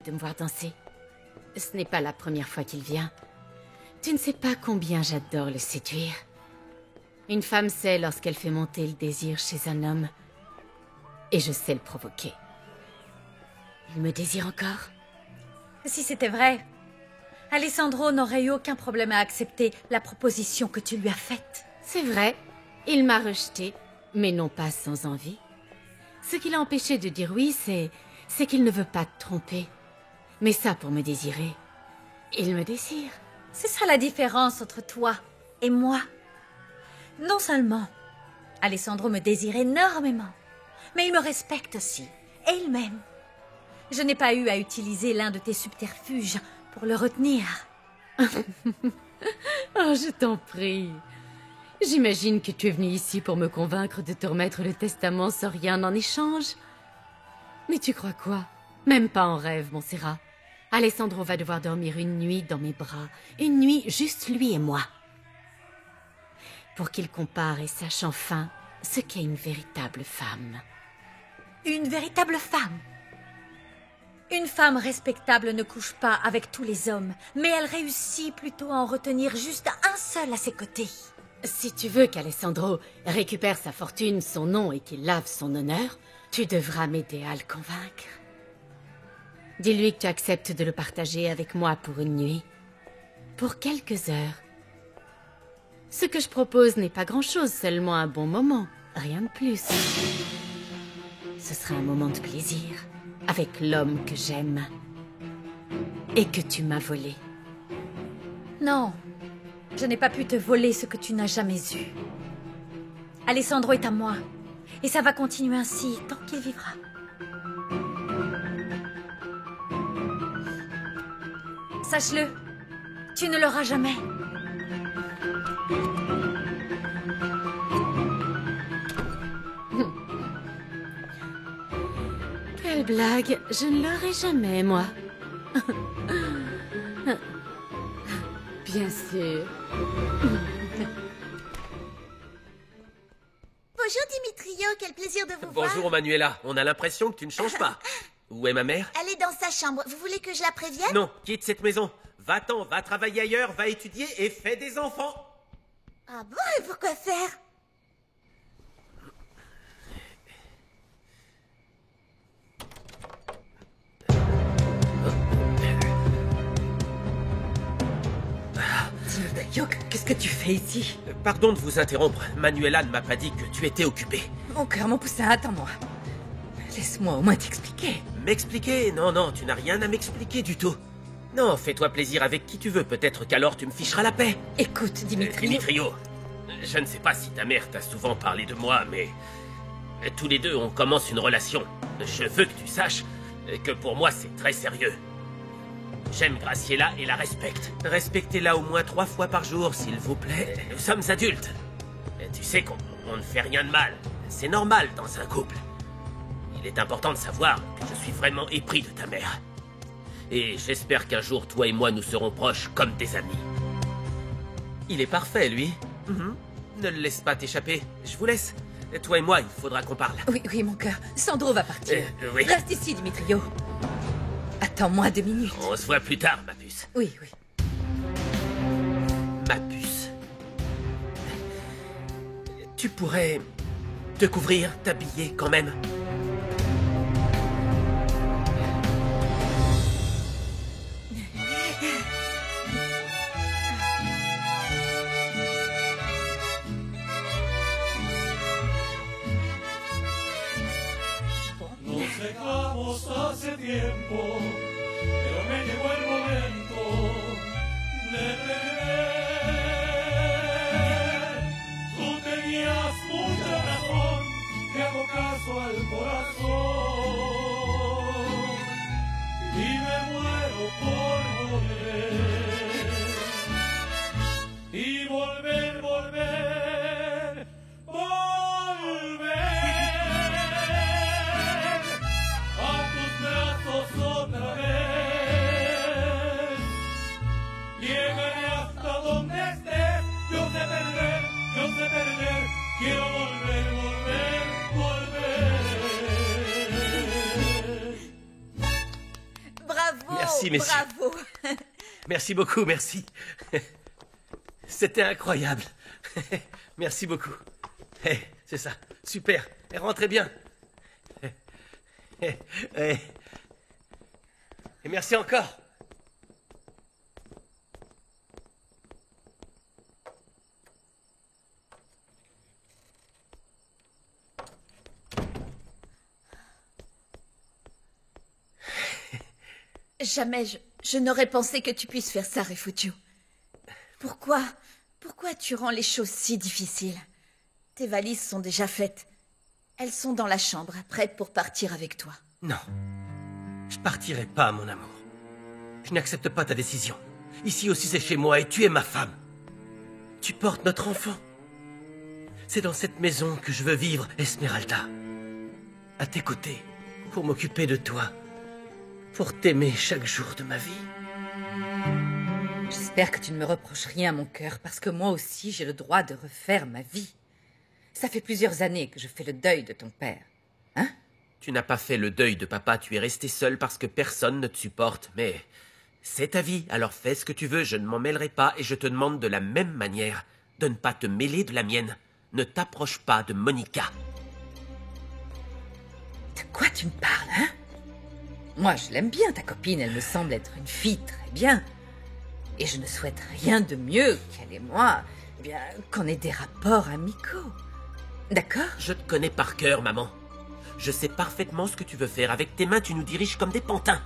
de me voir danser. Ce n'est pas la première fois qu'il vient. Tu ne sais pas combien j'adore le séduire. Une femme sait lorsqu'elle fait monter le désir chez un homme. Et je sais le provoquer. Il me désire encore? Si c'était vrai, Alessandro n'aurait eu aucun problème à accepter la proposition que tu lui as faite. C'est vrai, il m'a rejetée, mais non pas sans envie. Ce qui l'a empêché de dire oui, c'est qu'il ne veut pas te tromper. Mais ça, pour me désirer, il me désire. C'est ça la différence entre toi et moi. Non seulement Alessandro me désire énormément, mais il me respecte aussi, et il m'aime. Je n'ai pas eu à utiliser l'un de tes subterfuges pour le retenir. Oh, je t'en prie. J'imagine que tu es venu ici pour me convaincre de te remettre le testament sans rien en échange. Mais tu crois quoi? Même pas en rêve, Montserrat. Alessandro va devoir dormir une nuit dans mes bras. Une nuit, juste lui et moi. Pour qu'il compare et sache enfin ce qu'est une véritable femme. Une véritable femme? Une femme respectable ne couche pas avec tous les hommes, mais elle réussit plutôt à en retenir juste un seul à ses côtés. Si tu veux qu'Alessandro récupère sa fortune, son nom et qu'il lave son honneur, tu devras m'aider à le convaincre. Dis-lui que tu acceptes de le partager avec moi pour une nuit. Pour quelques heures. Ce que je propose n'est pas grand-chose, seulement un bon moment. Rien de plus. Ce sera un moment de plaisir. Avec l'homme que j'aime. Et que tu m'as volé. Non, je n'ai pas pu te voler ce que tu n'as jamais eu. Alessandro est à moi. Et ça va continuer ainsi tant qu'il vivra. Sache-le, tu ne l'auras jamais. Quelle blague, je ne l'aurai jamais, moi. Bien sûr. Bonjour Dimitrio, quel plaisir de vous voir. Bonjour Manuela, on a l'impression que tu ne changes pas. Où est ma mère? Elle est dans sa chambre, vous voulez que je la prévienne? Non, quitte cette maison. Va-t'en, va travailler ailleurs, va étudier et fais des enfants. Ah bon, et pourquoi faire? Dimitrio, qu'est-ce que tu fais ici? Pardon de vous interrompre, Manuela ne m'a pas dit que tu étais occupé. Mon cœur, mon poussin, attends-moi. Laisse-moi au moins t'expliquer. M'expliquer? Non, non, tu n'as rien à m'expliquer du tout. Non, fais-toi plaisir avec qui tu veux, peut-être qu'alors tu me ficheras la paix. Écoute, Dimitrio... Dimitrio, je ne sais pas si ta mère t'a souvent parlé de moi, mais... tous les deux, on commence une relation. Je veux que tu saches que pour moi, c'est très sérieux. J'aime Graciela et la respecte. Respectez-la au moins 3 fois par jour, s'il vous plaît. Nous sommes adultes. Tu sais qu'on ne fait rien de mal. C'est normal dans un couple. Il est important de savoir que je suis vraiment épris de ta mère. Et j'espère qu'un jour, toi et moi, nous serons proches comme des amis. Il est parfait, lui. Ne le laisse pas t'échapper. Je vous laisse. Toi et moi, il faudra qu'on parle. Oui, oui, mon cœur. Sandro va partir. Oui. Reste ici, Dimitrio. Attends-moi 2 minutes. On se voit plus tard, ma puce. Oui, oui. Ma puce. Tu pourrais te couvrir, t'habiller quand même. Nos dejamos hace tiempo, pero me llegó el momento de beber. Tú tenías mucha razón, te hago caso al corazón y me muero por volver. Y volver, volver, volver. A tus brazos otra vez. Llegaré hasta donde estés. Yo sé perder. Quiero volver, volver, volver. Bravo. Merci, messieurs. Bravo. Merci beaucoup, merci. C'était incroyable. Merci beaucoup. C'est ça, super. Rentrez bien. Et merci encore. Jamais je n'aurais pensé que tu puisses faire ça, Refugio. Pourquoi tu rends les choses si difficiles? Tes valises sont déjà faites. Elles sont dans la chambre, prêtes pour partir avec toi. Non. Je partirai pas, mon amour. Je n'accepte pas ta décision. Ici aussi, c'est chez moi et tu es ma femme. Tu portes notre enfant. C'est dans cette maison que je veux vivre, Esmeralda. À tes côtés, pour m'occuper de toi. Pour t'aimer chaque jour de ma vie. J'espère que tu ne me reproches rien, mon cœur, parce que moi aussi, j'ai le droit de refaire ma vie. Ça fait plusieurs années que je fais le deuil de ton père. Hein? Tu n'as pas fait le deuil de papa, tu es resté seul parce que personne ne te supporte, mais c'est ta vie, alors fais ce que tu veux, je ne m'en mêlerai pas et je te demande de la même manière de ne pas te mêler de la mienne. Ne t'approche pas de Monica. De quoi tu me parles, hein? Moi, je l'aime bien, ta copine, elle me semble être une fille très bien. Et je ne souhaite rien de mieux qu'elle et moi, eh bien, qu'on ait des rapports amicaux. D'accord? Je te connais par cœur, maman. Je sais parfaitement ce que tu veux faire. Avec tes mains, tu nous diriges comme des pantins.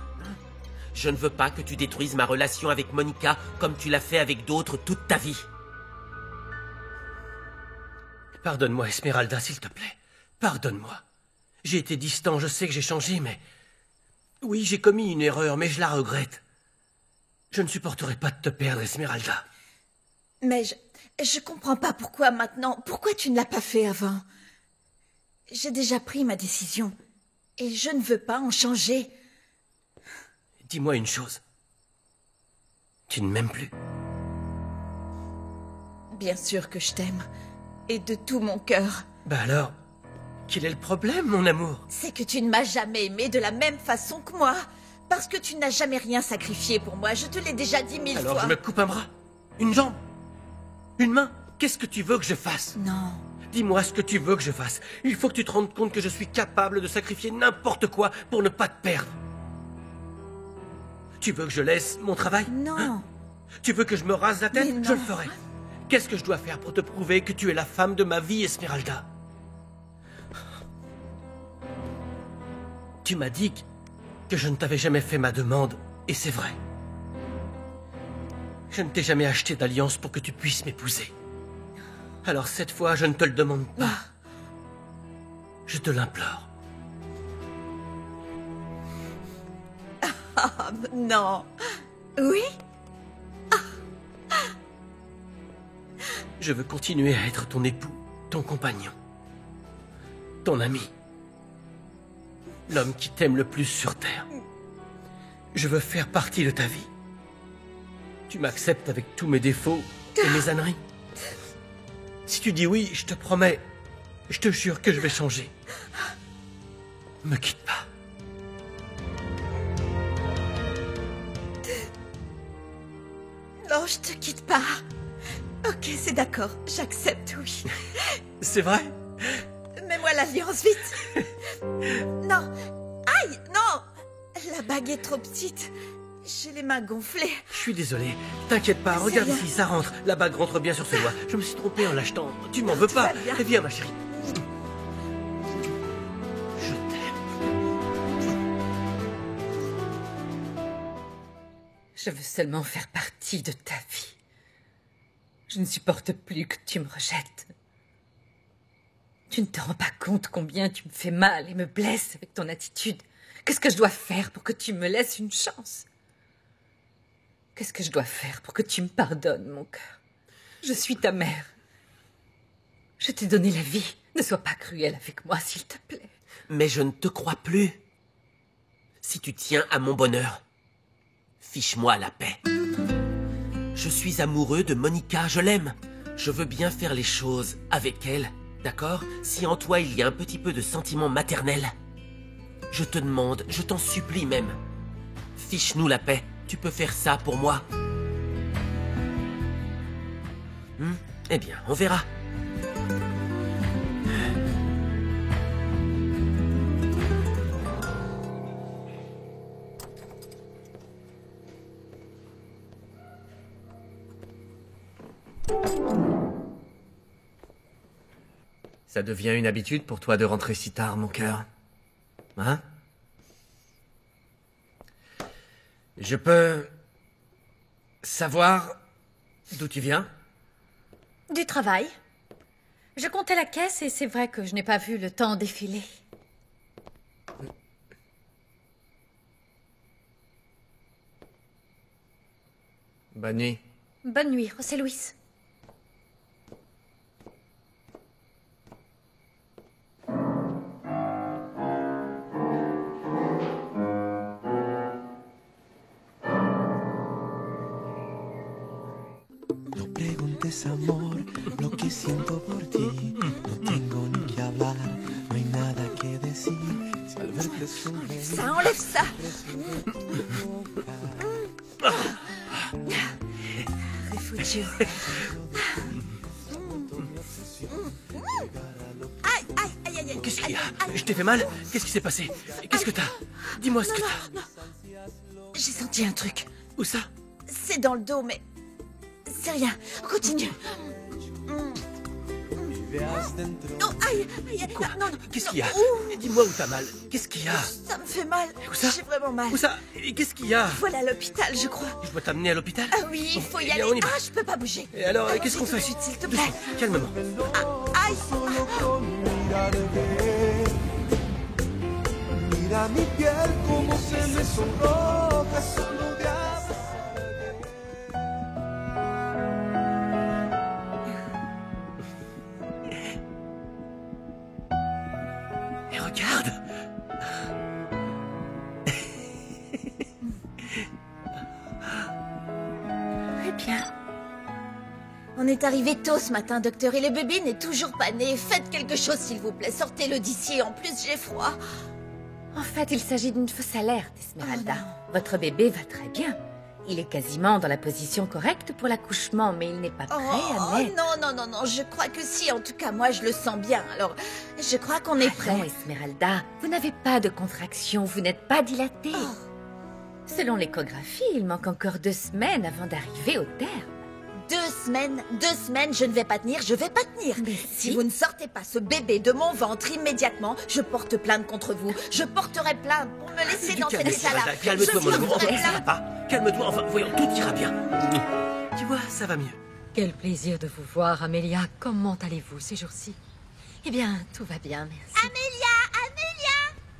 Je ne veux pas que tu détruises ma relation avec Monica comme tu l'as fait avec d'autres toute ta vie. Pardonne-moi, Esmeralda, s'il te plaît. Pardonne-moi. J'ai été distant, je sais que j'ai changé, mais... Oui, j'ai commis une erreur, mais je la regrette. Je ne supporterai pas de te perdre, Esmeralda. Mais je comprends pas pourquoi maintenant. Pourquoi tu ne l'as pas fait avant? J'ai déjà pris ma décision. Et je ne veux pas en changer. Dis-moi une chose. Tu ne m'aimes plus? Bien sûr que je t'aime. Et de tout mon cœur. Bah alors, quel est le problème, mon amour? C'est que tu ne m'as jamais aimé de la même façon que moi. Parce que tu n'as jamais rien sacrifié pour moi. Je te l'ai déjà dit 1000 fois. Alors je me coupe un bras? Une jambe? Une main? Qu'est-ce que tu veux que je fasse? Non. Dis-moi ce que tu veux que je fasse. Il faut que tu te rendes compte que je suis capable de sacrifier n'importe quoi pour ne pas te perdre. Tu veux que je laisse mon travail? Non. Hein? Tu veux que je me rase la tête? Mais non. Je le ferai. Qu'est-ce que je dois faire pour te prouver que tu es la femme de ma vie, Esmeralda? Tu m'as dit que je ne t'avais jamais fait ma demande, et c'est vrai. Je ne t'ai jamais acheté d'alliance pour que tu puisses m'épouser. Alors cette fois, je ne te le demande pas. Je te l'implore. Ah, non. Oui? Je veux continuer à être ton époux, ton compagnon, ton ami. L'homme qui t'aime le plus sur Terre. Je veux faire partie de ta vie. Tu m'acceptes avec tous mes défauts et mes âneries. Si tu dis oui, je te promets, je te jure que je vais changer. Me quitte pas. Non, je te quitte pas. Ok, c'est d'accord. J'accepte, oui. C'est vrai? Mets-moi l'alliance, vite. Non. Aïe, non. La bague est trop petite. J'ai les mains gonflées. Je suis désolé. T'inquiète pas, regarde rien. ici, ça rentre. La bague rentre bien sur ce doigt. Je me suis trompé en l'achetant. Tu m'en veux Tout pas? va bien. Eh viens, ma chérie. Je t'aime. Je veux seulement faire partie de ta vie. Je ne supporte plus que tu me rejettes. Tu ne te rends pas compte combien tu me fais mal et me blesses avec ton attitude. Qu'est-ce que je dois faire pour que tu me laisses une chance? Qu'est-ce que je dois faire pour que tu me pardonnes, mon cœur? Je suis ta mère. Je t'ai donné la vie. Ne sois pas cruel avec moi, s'il te plaît. Mais je ne te crois plus. Si tu tiens à mon bonheur, fiche-moi la paix. Je suis amoureux de Monica, je l'aime. Je veux bien faire les choses avec elle, d'accord? Si en toi il y a un petit peu de sentiment maternel, je te demande, je t'en supplie même, Fiche-nous la paix. Tu peux faire ça pour moi. Eh bien, on verra. Ça devient une habitude pour toi de rentrer si tard, mon cœur. Hein? Je peux savoir d'où tu viens? Du travail. Je comptais la caisse et c'est vrai que je n'ai pas vu le temps défiler. Bonne nuit. Bonne nuit, c'est Louis. No preguntes, amor, lo que siento por ti. No tengo ni que hablar, no hay nada que decir. Si al verte sonreír, Ça, enlève ça. Refugio. Aïe, aïe, aïe, aïe, aïe. Qu'est-ce qu'il y a? Je t'ai fait mal? Qu'est-ce qui s'est passé? Qu'est-ce que t'as? Dis-moi ce que Non, t'as. non. J'ai senti un truc. Où ça? C'est dans le dos, mais c'est rien. Continue. veas dentro. Non, aïe, aïe, aïe. Quoi? Non, non. Qu'est-ce qu'il y a? Ouh, Dis-moi où t'as mal. Qu'est-ce qu'il y a? ça me fait mal. Où ça? J'ai vraiment mal. Où ça? Et qu'est-ce qu'il y a? Voilà l'hôpital, je crois. Je dois t'amener à l'hôpital? Ah oui, il faut y Eh bien, aller. on y va. Ah, je peux pas bouger. Et alors, Allons-y qu'est-ce qu'on tout fait? de suite, s'il te plaît. Doucement, calmement. Aïe. Solo con mirarte. Mira mi piel como se me sonroja solo de Et regarde! Très bien. On est arrivé tôt ce matin, docteur, et le bébé n'est toujours pas né. Faites quelque chose, s'il vous plaît. Sortez-le d'ici. En plus, j'ai froid. En fait, il s'agit d'une fausse alerte, Esmeralda. Votre bébé va très bien. Il est quasiment dans la position correcte pour l'accouchement, mais il n'est pas prêt à naître. non, non, non, non. Je crois que si. En tout cas, moi, je le sens bien. Alors, je crois qu'on est prêt. Non, Esmeralda, vous n'avez pas de contraction, vous n'êtes pas dilatée. Selon l'échographie, il manque encore 2 semaines avant d'arriver au terme. 2 semaines, je ne vais pas tenir, je vais pas tenir. Mais Si si. vous ne sortez pas ce bébé de mon ventre immédiatement, je porte plainte contre vous. Je porterai plainte pour me laisser dans cet état-là. Calme-toi, mon amour. porterai Enfin, ça va plainte. pas. Calme-toi. Enfin, voyons, tout ira bien. Tu vois, ça va mieux. Quel plaisir de vous voir, Amélia. Comment allez-vous ces jours-ci? Eh bien, tout va bien, merci. Amélia,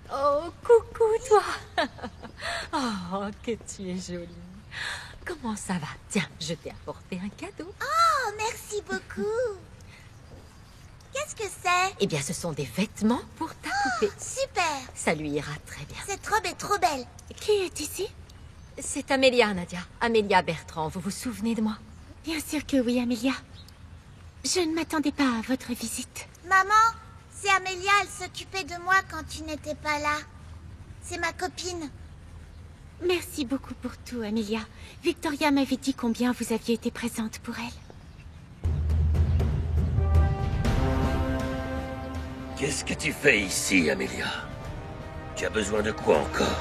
Oh, coucou, toi. Oh, que tu es jolie. Comment ça va? Tiens, je t'ai apporté un cadeau. Oh, merci beaucoup. Qu'est-ce que c'est? Eh bien, ce sont des vêtements pour ta poupée. Super. Ça lui ira très bien. Cette robe est trop belle. Qui est ici? C'est Amélia, Nadia. Amélia Bertrand, vous vous souvenez de moi? Bien sûr que oui, Amélia. Je ne m'attendais pas à votre visite. Maman, c'est Amélia, elle s'occupait de moi quand tu n'étais pas là. C'est ma copine. Merci beaucoup pour tout, Amélia. Victoria m'avait dit combien vous aviez été présente pour elle. Qu'est-ce que tu fais ici, Amélia? Tu as besoin de quoi encore?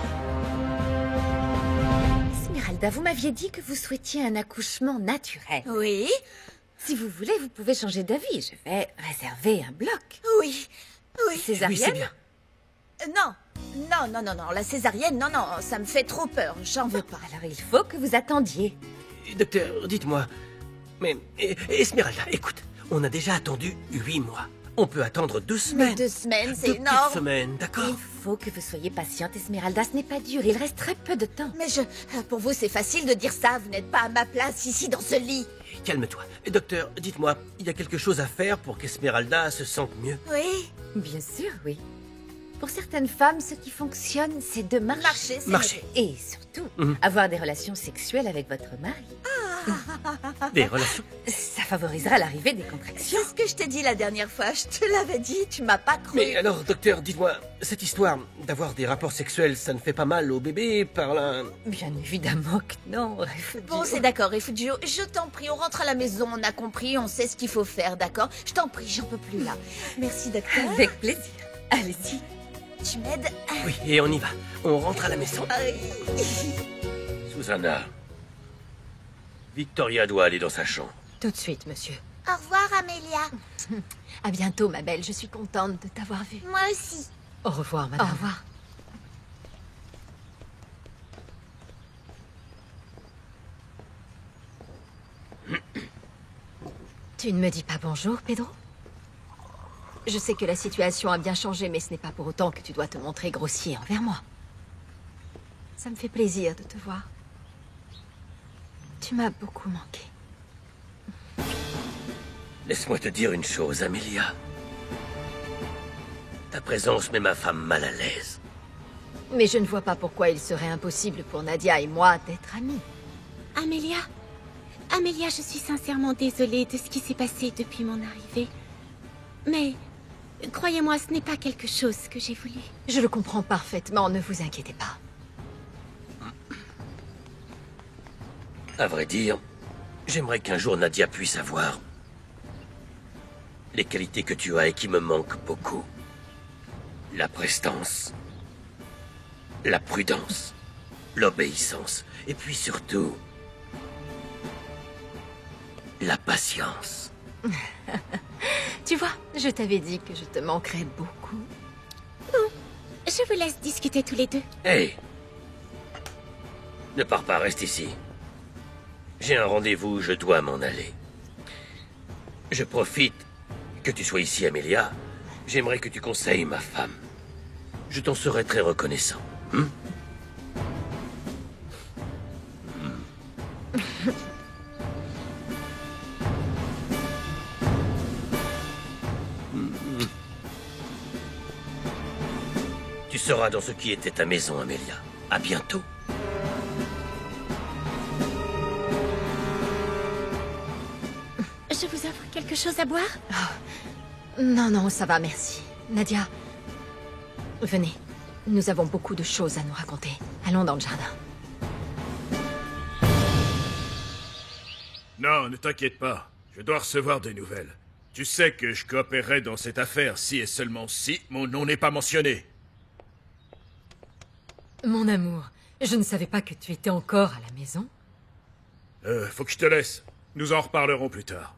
Esmeralda, vous m'aviez dit que vous souhaitiez un accouchement naturel. Oui, Si vous voulez, vous pouvez changer d'avis. Je vais réserver un bloc. oui, oui. Césarienne? Oui, c'est bien. Non, la césarienne, non, ça me fait trop peur, j'en veux pas. Alors il faut que vous attendiez. Docteur, dites-moi. Mais, Esmeralda, écoute. On a déjà attendu 8 mois. On peut attendre 2 Mais semaines. 2 semaines, c'est 2 petites énorme. semaines, d'accord? Il faut que vous soyez patiente, Esmeralda. Ce n'est pas dur. Il reste très peu de temps. Mais pour vous, c'est facile de dire ça. Vous n'êtes pas à ma place ici dans ce lit. Calme-toi. Docteur, dites-moi, il y a quelque chose à faire pour qu'Esmeralda se sente mieux? Oui, Bien sûr, oui. Pour certaines femmes, ce qui fonctionne, c'est de marcher. marcher, c'est Marcher. Et surtout, Mhm. avoir des relations sexuelles avec votre mari. Des relations? Ça favorisera l'arrivée des contractions. C'est ce que je t'ai dit la dernière fois. Je te l'avais dit, tu m'as pas cru. Mais alors, docteur, dites-moi, cette histoire d'avoir des rapports sexuels, ça ne fait pas mal au bébé par là? Bien évidemment que non, Refugio. Bon, c'est d'accord, Refugio. Je t'en prie, on rentre à la maison, on a compris, on sait ce qu'il faut faire, d'accord? Je t'en prie, j'en peux plus là. Merci, docteur. Avec plaisir. Allez-y. Tu m'aides? Oui, et on y va. On rentre à la maison. Susanna. Victoria doit aller dans sa chambre. Tout de suite, monsieur. Au revoir, Amélia. À bientôt, ma belle. Je suis contente de t'avoir vue. Moi aussi. Au revoir, madame. Au revoir. Tu ne me dis pas bonjour, Pedro? Je sais que la situation a bien changé, mais ce n'est pas pour autant que tu dois te montrer grossier envers moi. Ça me fait plaisir de te voir. Tu m'as beaucoup manqué. Laisse-moi te dire une chose, Amelia. Ta présence met ma femme mal à l'aise. Mais je ne vois pas pourquoi il serait impossible pour Nadia et moi d'être amis. Amélia? Amélia, je suis sincèrement désolée de ce qui s'est passé depuis mon arrivée. Mais, croyez-moi, ce n'est pas quelque chose que j'ai voulu. Je le comprends parfaitement, ne vous inquiétez pas. À vrai dire, j'aimerais qu'un jour Nadia puisse avoir les qualités que tu as et qui me manquent beaucoup. La prestance, la prudence, l'obéissance, et puis surtout, la patience. Tu vois, je t'avais dit que je te manquerais beaucoup. Je vous laisse discuter tous les deux. Hé! Ne pars pas, reste ici. J'ai un rendez-vous, je dois m'en aller. Je profite que tu sois ici, Amelia. J'aimerais que tu conseilles ma femme. Je t'en serais très reconnaissant. Tu seras dans ce qui était ta maison, Amelia. À bientôt. Je vous offre quelque chose à boire? Non, non, ça va, merci. Nadia, venez. Nous avons beaucoup de choses à nous raconter. Allons dans le jardin. Non, ne t'inquiète pas. Je dois recevoir des nouvelles. Tu sais que je coopérerai dans cette affaire si et seulement si mon nom n'est pas mentionné. Mon amour, je ne savais pas que tu étais encore à la maison. Faut que je te laisse. Nous en reparlerons plus tard.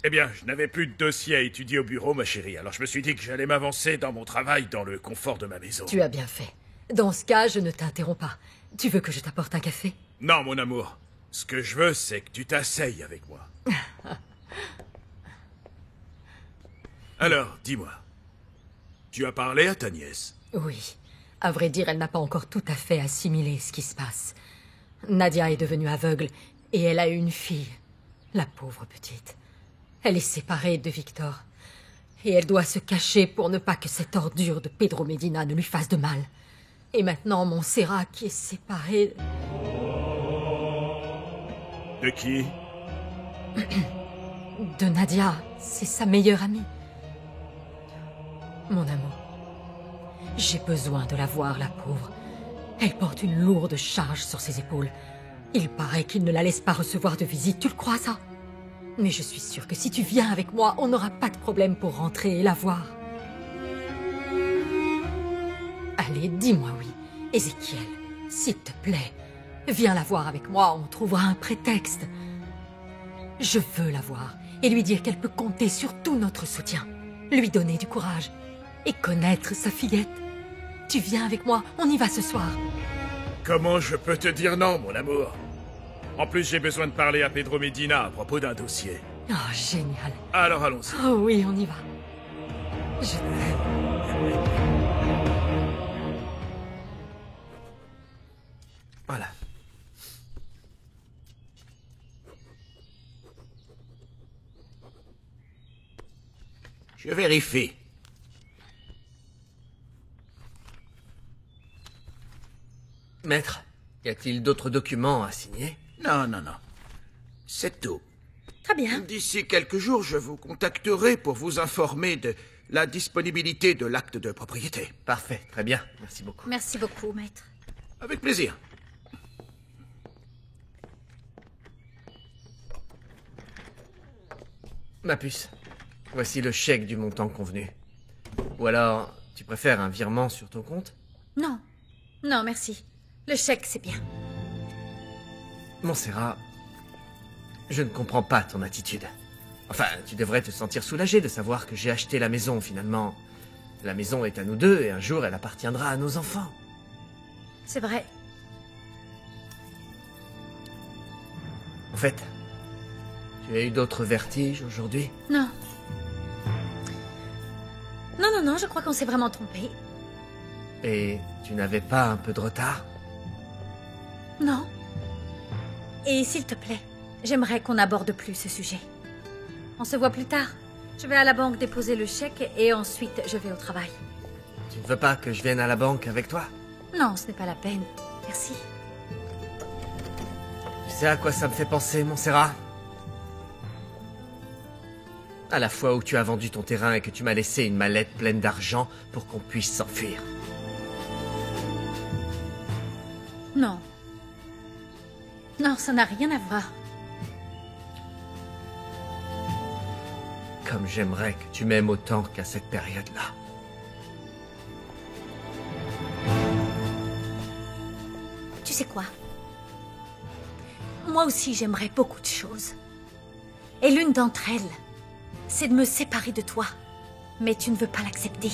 Eh bien, je n'avais plus de dossier à étudier au bureau, ma chérie, alors je me suis dit que j'allais m'avancer dans mon travail dans le confort de ma maison. Tu as bien fait. Dans ce cas, je ne t'interromps pas. Tu veux que je t'apporte un café? Non, mon amour. Ce que je veux, c'est que tu t'asseyes avec moi. Alors, dis-moi. Tu as parlé à ta nièce? Oui. À vrai dire, elle n'a pas encore tout à fait assimilé ce qui se passe. Nadia est devenue aveugle et elle a une fille. La pauvre petite. Elle est séparée de Victor. Et elle doit se cacher pour ne pas que cette ordure de Pedro Medina ne lui fasse de mal. Et maintenant, Montserrat qui est séparé... De qui? De Nadia. C'est sa meilleure amie. Mon amour, j'ai besoin de la voir, la pauvre. Elle porte une lourde charge sur ses épaules. Il paraît qu'il ne la laisse pas recevoir de visite, tu le crois ça? Mais je suis sûre que si tu viens avec moi, on n'aura pas de problème pour rentrer et la voir. Allez, dis-moi oui. Ézéchiel, s'il te plaît, viens la voir avec moi, on trouvera un prétexte. Je veux la voir et lui dire qu'elle peut compter sur tout notre soutien. Lui donner du courage et connaître sa fillette. Tu viens avec moi, on y va ce soir. Comment je peux te dire non, mon amour? En plus, j'ai besoin de parler à Pedro Medina à propos d'un dossier. Oh, génial. Alors allons-y. Oh oui, on y va. Je t'aime. Voilà. Je vérifie. Maître, y a-t-il d'autres documents à signer? Non, non, non. C'est tout. Très bien. D'ici quelques jours, je vous contacterai pour vous informer de la disponibilité de l'acte de propriété. Parfait, très bien. Merci beaucoup. Merci beaucoup, maître. Avec plaisir. Ma puce, voici le chèque du montant convenu. Ou alors, tu préfères un virement sur ton compte? Non. Non, merci. Le chèque, c'est bien. Montserrat, je ne comprends pas ton attitude. Enfin, tu devrais te sentir soulagé de savoir que j'ai acheté la maison, finalement. La maison est à nous deux, et un jour, elle appartiendra à nos enfants. C'est vrai. En fait, tu as eu d'autres vertiges aujourd'hui? Non. Non, je crois qu'on s'est vraiment trompé. Et tu n'avais pas un peu de retard? Non. Et s'il te plaît, j'aimerais qu'on n'aborde plus ce sujet. On se voit plus tard. Je vais à la banque déposer le chèque et ensuite je vais au travail. Tu ne veux pas que je vienne à la banque avec toi? Non, ce n'est pas la peine. Merci. Tu sais à quoi ça me fait penser, Montserrat? À la fois où tu as vendu ton terrain et que tu m'as laissé une mallette pleine d'argent pour qu'on puisse s'enfuir. Non. Non, ça n'a rien à voir. Comme j'aimerais que tu m'aimes autant qu'à cette période-là. Tu sais quoi? Moi aussi, j'aimerais beaucoup de choses. Et l'une d'entre elles, c'est de me séparer de toi. Mais tu ne veux pas l'accepter.